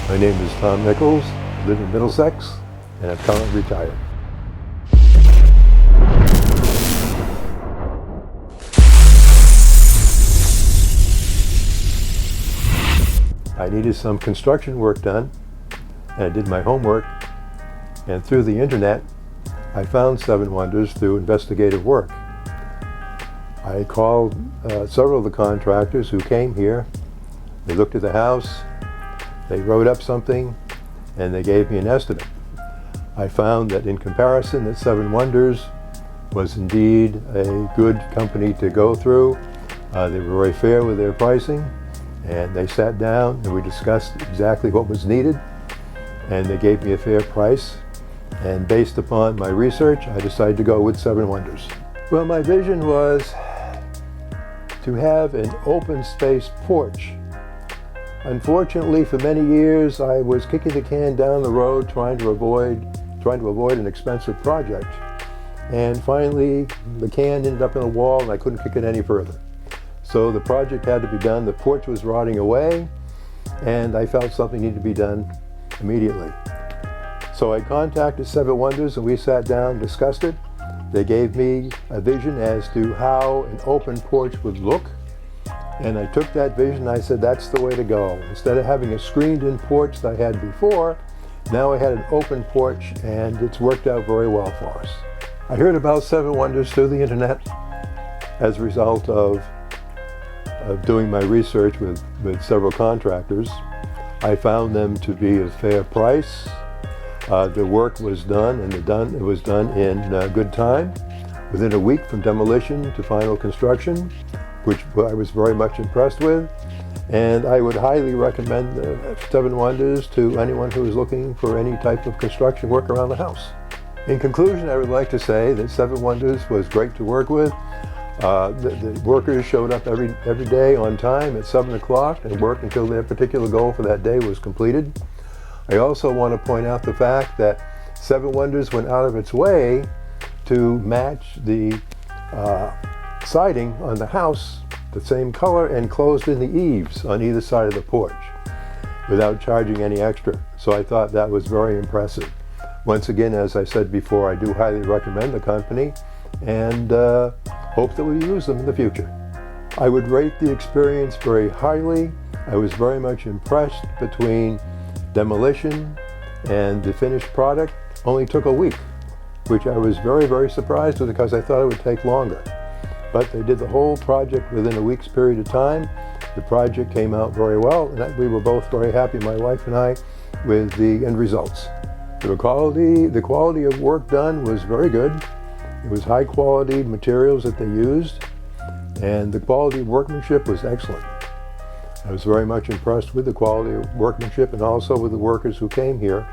My name is Tom Nichols, live in Middlesex, and I'm currently retired. I needed some construction work done, and I did my homework, and through the internet, I found Seven Wonders through investigative work. I called several of the contractors who came here. They looked at the house, they wrote up something, and they gave me an estimate. I found that in comparison that Seven Wonders was indeed a good company to go through. They were very fair with their pricing, and they sat down and we discussed exactly what was needed, and they gave me a fair price. And based upon my research, I decided to go with Seven Wonders. Well, my vision was to have an open space porch. Unfortunately, for many years, I was kicking the can down the road trying to avoid an expensive project. And finally, the can ended up in a wall and I couldn't kick it any further. So the project had to be done. The porch was rotting away, and I felt something needed to be done immediately. So I contacted Seven Wonders and we sat down and discussed it. They gave me a vision as to how an open porch would look. And I took that vision and I said, that's the way to go. Instead of having a screened-in porch that I had before, now I had an open porch, and it's worked out very well for us. I heard about Seven Wonders through the internet as a result of doing my research with several contractors. I found them to be a fair price. The work was done, and it was done in good time, within a week from demolition to final construction, which I was very much impressed with. And I would highly recommend Seven Wonders to anyone who is looking for any type of construction work around the house. In conclusion, I would like to say that Seven Wonders was great to work with. The workers showed up every day on time at 7 o'clock and worked until their particular goal for that day was completed. I also want to point out the fact that Seven Wonders went out of its way to match the siding on the house the same color and closed in the eaves on either side of the porch without charging any extra. So I thought that was very impressive. Once again, as I said before, I do highly recommend the company and hope that we use them in the future. I would rate the experience very highly. I was very much impressed. Between demolition and the finished product only took a week, which I was very, very surprised with because I thought it would take longer. But they did the whole project within a week's period of time. The project came out very well, and we were both very happy, my wife and I, with the end results. The quality of work done was very good. It was high quality materials that they used, and the quality of workmanship was excellent. I was very much impressed with the quality of workmanship and also with the workers who came here.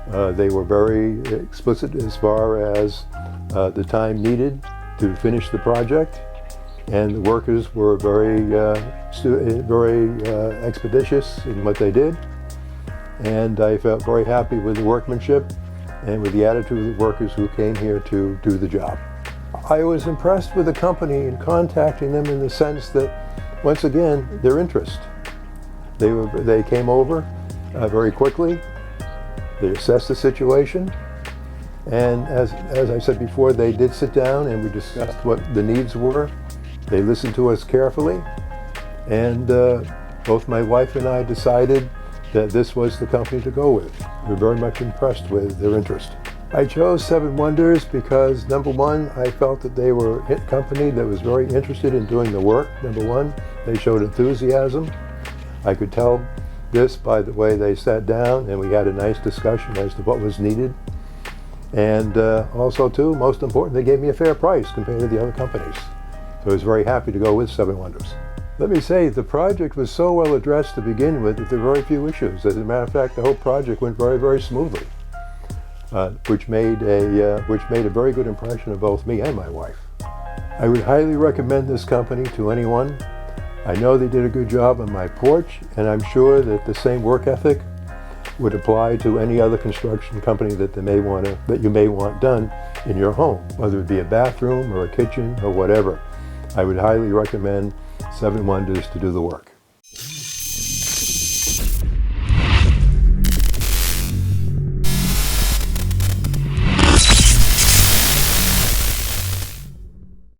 They were very explicit as far as the time needed to finish the project, and the workers were very expeditious in what they did. And I felt very happy with the workmanship and with the attitude of the workers who came here to do the job. I was impressed with the company in contacting them in the sense that, once again, their interest. They came over very quickly. They assessed the situation, and as I said before, they did sit down and we discussed what the needs were. They listened to us carefully, and both my wife and I decided that this was the company to go with. We were very much impressed with their interest. I chose Seven Wonders because, number one, I felt that they were a company that was very interested in doing the work. Number one, they showed enthusiasm. I could tell this by the way they sat down and we had a nice discussion as to what was needed. And also, too, most important, they gave me a fair price compared to the other companies. So I was very happy to go with Seven Wonders. Let me say, the project was so well addressed to begin with that there were very few issues. As a matter of fact, the whole project went very, very smoothly, which made a very good impression of both me and my wife. I would highly recommend this company to anyone. I know they did a good job on my porch, and I'm sure that the same work ethic would apply to any other construction company that you may want done in your home, whether it be a bathroom or a kitchen or whatever. I would highly recommend Seven Wonders to do the work.